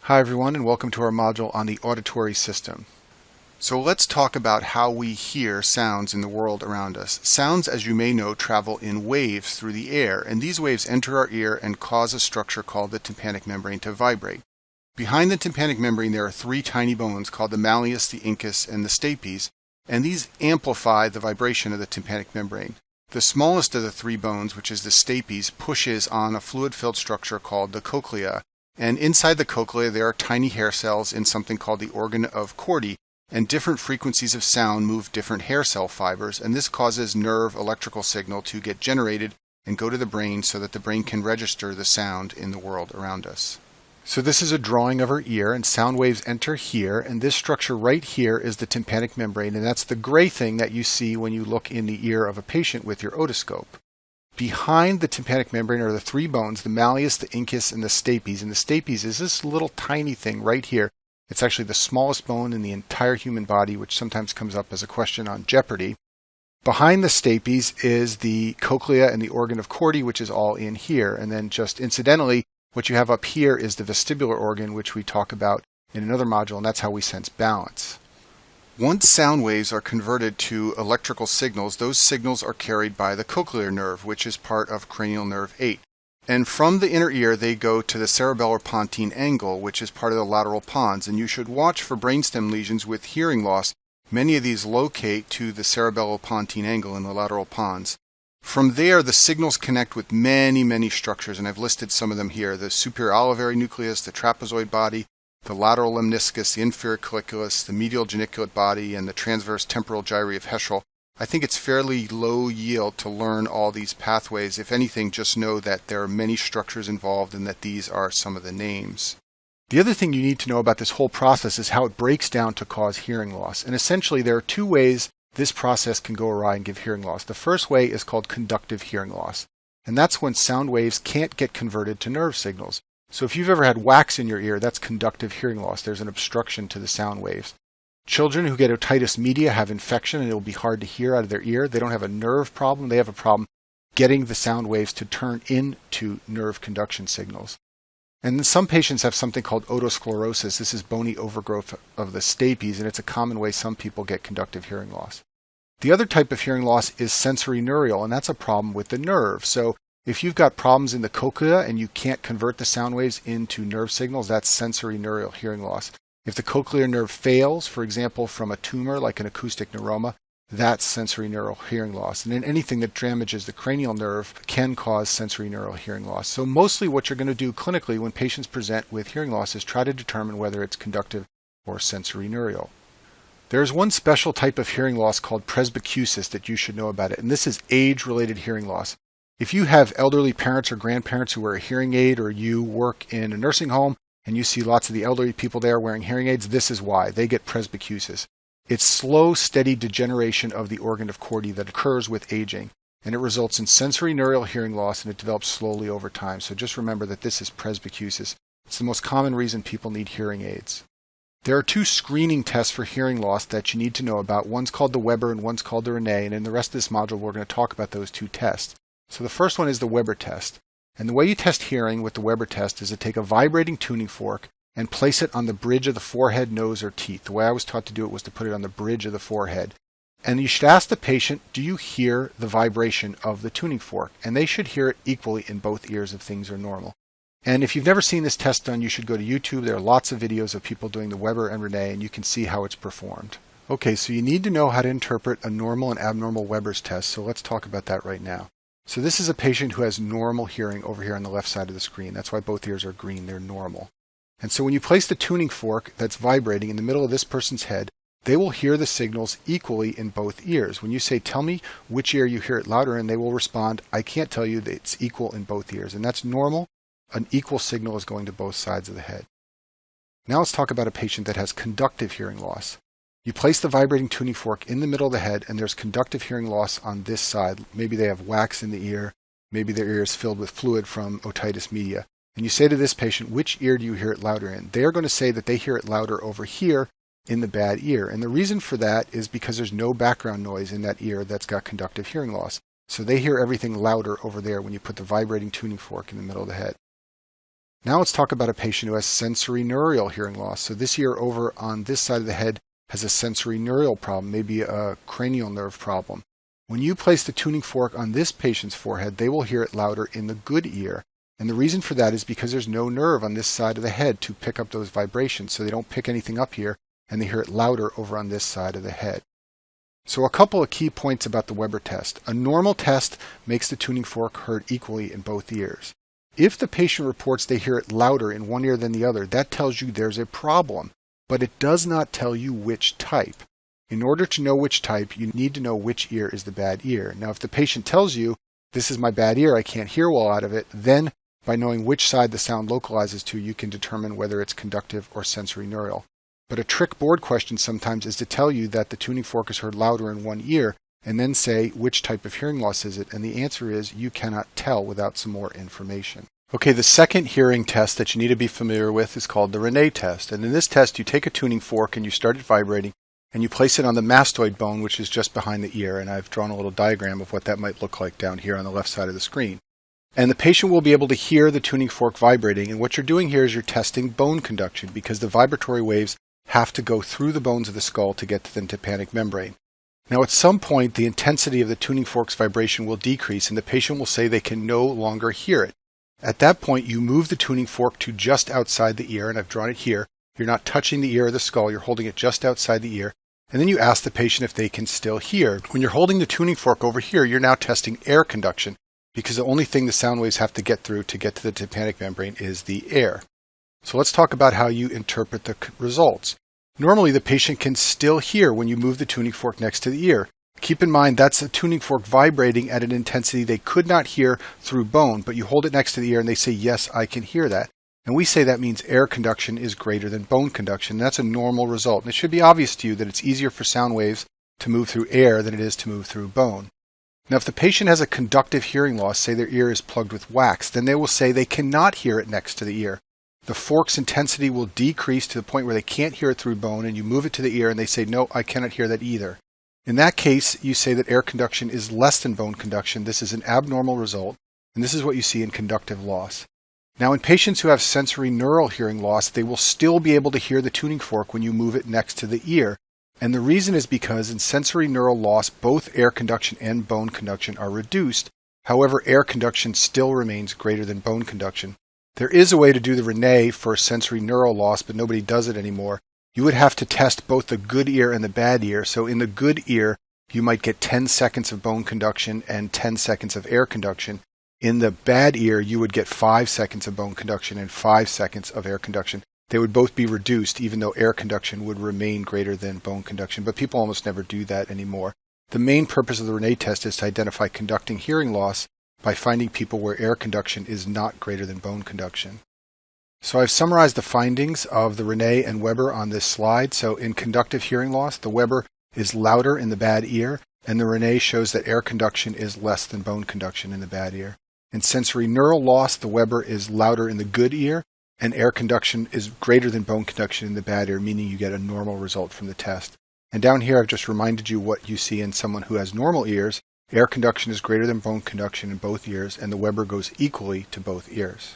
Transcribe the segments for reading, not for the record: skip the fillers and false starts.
Hi everyone, and welcome to our module on the auditory system. So let's talk about how we hear sounds in the world around us. Sounds, as you may know, travel in waves through the air, and these waves enter our ear and cause a structure called the tympanic membrane to vibrate. Behind the tympanic membrane there are three tiny bones called the malleus, the incus, and the stapes, and these amplify the vibration of the tympanic membrane. The smallest of the three bones, which is the stapes, pushes on a fluid-filled structure called the cochlea. And inside the cochlea there are tiny hair cells in something called the organ of Corti, and different frequencies of sound move different hair cell fibers, and this causes nerve electrical signal to get generated and go to the brain so that the brain can register the sound in the world around us. So this is a drawing of our ear, and sound waves enter here, and this structure right here is the tympanic membrane, and that's the gray thing that you see when you look in the ear of a patient with your otoscope. Behind the tympanic membrane are the three bones, the malleus, the incus, and the stapes. And the stapes is this little tiny thing right here. It's actually the smallest bone in the entire human body, which sometimes comes up as a question on Jeopardy! Behind the stapes is the cochlea and the organ of Corti, which is all in here. And then just incidentally, what you have up here is the vestibular organ, which we talk about in another module, and that's how we sense balance. Once sound waves are converted to electrical signals, those signals are carried by the cochlear nerve, which is part of cranial nerve 8. And from the inner ear, they go to the cerebellar-pontine angle, which is part of the lateral pons. And you should watch for brainstem lesions with hearing loss. Many of these locate to the cerebellar-pontine angle in the lateral pons. From there, the signals connect with many structures, and I've listed some of them here. The superior olivary nucleus, the trapezoid body, the lateral lemniscus, the inferior colliculus, the medial geniculate body, and the transverse temporal gyri of Heschel. I think it's fairly low yield to learn all these pathways. If anything, just know that there are many structures involved and that these are some of the names. The other thing you need to know about this whole process is how it breaks down to cause hearing loss. And essentially, there are two ways this process can go awry and give hearing loss. The first way is called conductive hearing loss, and that's when sound waves can't get converted to nerve signals. So if you've ever had wax in your ear, that's conductive hearing loss. There's an obstruction to the sound waves. Children who get otitis media have infection and it'll be hard to hear out of their ear. They don't have a nerve problem. They have a problem getting the sound waves to turn into nerve conduction signals. And then some patients have something called otosclerosis. This is bony overgrowth of the stapes, and it's a common way some people get conductive hearing loss. The other type of hearing loss is sensorineural, and that's a problem with the nerve. So if you've got problems in the cochlea and you can't convert the sound waves into nerve signals, that's sensorineural hearing loss. If the cochlear nerve fails, for example, from a tumor like an acoustic neuroma, that's sensorineural hearing loss. And then anything that damages the cranial nerve can cause sensorineural hearing loss. So mostly what you're going to do clinically when patients present with hearing loss is try to determine whether it's conductive or sensorineural. There's one special type of hearing loss called presbycusis that you should know about it, and this is age-related hearing loss. If you have elderly parents or grandparents who wear a hearing aid, or you work in a nursing home and you see lots of the elderly people there wearing hearing aids, this is why. They get presbycusis. It's slow, steady degeneration of the organ of Corti that occurs with aging, and it results in sensorineural hearing loss, and it develops slowly over time. So just remember that this is presbycusis. It's the most common reason people need hearing aids. There are two screening tests for hearing loss that you need to know about. One's called the Weber and one's called the Rene, and in the rest of this module we're going to talk about those two tests. So the first one is the Weber test. And the way you test hearing with the Weber test is to take a vibrating tuning fork and place it on the bridge of the forehead, nose, or teeth. The way I was taught to do it was to put it on the bridge of the forehead. And you should ask the patient, do you hear the vibration of the tuning fork? And they should hear it equally in both ears if things are normal. And if you've never seen this test done, you should go to YouTube. There are lots of videos of people doing the Weber and Rene, and you can see how it's performed. Okay, so you need to know how to interpret a normal and abnormal Weber's test, so let's talk about that right now. So this is a patient who has normal hearing over here on the left side of the screen. That's why both ears are green. They're normal. And so when you place the tuning fork that's vibrating in the middle of this person's head, they will hear the signals equally in both ears. When you say, tell me which ear you hear it louder in, they will respond, I can't tell you that it's equal in both ears. And that's normal. An equal signal is going to both sides of the head. Now let's talk about a patient that has conductive hearing loss. You place the vibrating tuning fork in the middle of the head, and there's conductive hearing loss on this side. Maybe they have wax in the ear. Maybe their ear is filled with fluid from otitis media. And you say to this patient, which ear do you hear it louder in? They are going to say that they hear it louder over here in the bad ear. And the reason for that is because there's no background noise in that ear that's got conductive hearing loss. So they hear everything louder over there when you put the vibrating tuning fork in the middle of the head. Now let's talk about a patient who has sensorineural hearing loss. So this ear over on this side of the head has a sensorineural problem, maybe a cranial nerve problem. When you place the tuning fork on this patient's forehead, they will hear it louder in the good ear. And the reason for that is because there's no nerve on this side of the head to pick up those vibrations, so they don't pick anything up here, and they hear it louder over on this side of the head. So a couple of key points about the Weber test. A normal test makes the tuning fork heard equally in both ears. If the patient reports they hear it louder in one ear than the other, that tells you there's a problem, but it does not tell you which type. In order to know which type, you need to know which ear is the bad ear. Now, if the patient tells you, this is my bad ear, I can't hear well out of it, then by knowing which side the sound localizes to, you can determine whether it's conductive or sensorineural. But a trick board question sometimes is to tell you that the tuning fork is heard louder in one ear, and then say, which type of hearing loss is it? And the answer is, you cannot tell without some more information. Okay, the second hearing test that you need to be familiar with is called the Rene test. And in this test, you take a tuning fork and you start it vibrating, and you place it on the mastoid bone, which is just behind the ear. And I've drawn a little diagram of what that might look like down here on the left side of the screen. And the patient will be able to hear the tuning fork vibrating. And what you're doing here is you're testing bone conduction, because the vibratory waves have to go through the bones of the skull to get to the tympanic membrane. Now, at some point, the intensity of the tuning fork's vibration will decrease, and the patient will say they can no longer hear it. At that point, you move the tuning fork to just outside the ear, and I've drawn it here. You're not touching the ear or the skull, you're holding it just outside the ear. And then you ask the patient if they can still hear. When you're holding the tuning fork over here, you're now testing air conduction, because the only thing the sound waves have to get through to get to the tympanic membrane is the air. So let's talk about how you interpret the results. Normally, the patient can still hear when you move the tuning fork next to the ear. Keep in mind that's a tuning fork vibrating at an intensity they could not hear through bone, but you hold it next to the ear and they say, yes, I can hear that. And we say that means air conduction is greater than bone conduction. That's a normal result. And it should be obvious to you that it's easier for sound waves to move through air than it is to move through bone. Now, if the patient has a conductive hearing loss, say their ear is plugged with wax, then they will say they cannot hear it next to the ear. The fork's intensity will decrease to the point where they can't hear it through bone, and you move it to the ear and they say, no, I cannot hear that either. In that case, you say that air conduction is less than bone conduction. This is an abnormal result, and this is what you see in conductive loss. Now, in patients who have sensorineural hearing loss, they will still be able to hear the tuning fork when you move it next to the ear. And the reason is because in sensorineural loss, both air conduction and bone conduction are reduced. However, air conduction still remains greater than bone conduction. There is a way to do the Rene for sensorineural loss, but nobody does it anymore. You would have to test both the good ear and the bad ear. So in the good ear, you might get 10 seconds of bone conduction and 10 seconds of air conduction. In the bad ear, you would get 5 seconds of bone conduction and 5 seconds of air conduction. They would both be reduced, even though air conduction would remain greater than bone conduction, but people almost never do that anymore. The main purpose of the Rene test is to identify conducting hearing loss by finding people where air conduction is not greater than bone conduction. So I've summarized the findings of the Rene and Weber on this slide. So in conductive hearing loss, the Weber is louder in the bad ear, and the Rene shows that air conduction is less than bone conduction in the bad ear. In sensorineural loss, the Weber is louder in the good ear, and air conduction is greater than bone conduction in the bad ear, meaning you get a normal result from the test. And down here, I've just reminded you what you see in someone who has normal ears. Air conduction is greater than bone conduction in both ears, and the Weber goes equally to both ears.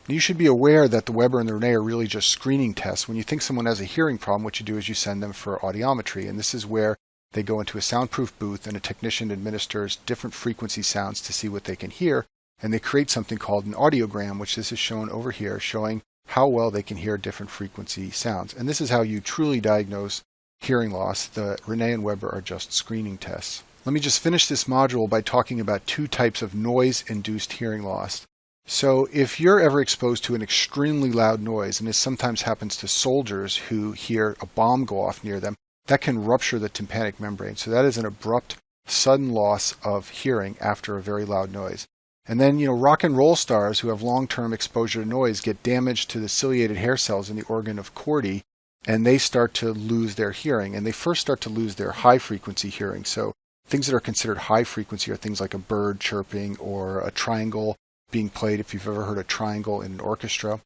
You should be aware that the Weber and the Rene are really just screening tests. When you think someone has a hearing problem, what you do is you send them for audiometry, and this is where they go into a soundproof booth and a technician administers different frequency sounds to see what they can hear, and they create something called an audiogram, which this is shown over here, showing how well they can hear different frequency sounds. And this is how you truly diagnose hearing loss. The Rene and Weber are just screening tests. Let me just finish this module by talking about two types of noise-induced hearing loss. So if you're ever exposed to an extremely loud noise, and this sometimes happens to soldiers who hear a bomb go off near them, that can rupture the tympanic membrane. So that is an abrupt, sudden loss of hearing after a very loud noise. And then, rock and roll stars who have long-term exposure to noise get damage to the ciliated hair cells in the organ of Corti, and they start to lose their hearing. And they first start to lose their high-frequency hearing. So things that are considered high-frequency are things like a bird chirping or a triangle being played, if you've ever heard a triangle in an orchestra.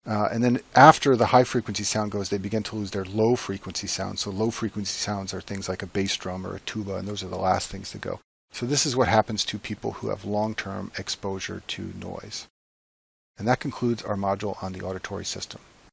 And then after the high-frequency sound goes, they begin to lose their low-frequency sounds. So low-frequency sounds are things like a bass drum or a tuba, and those are the last things to go. So this is what happens to people who have long-term exposure to noise. And that concludes our module on the auditory system.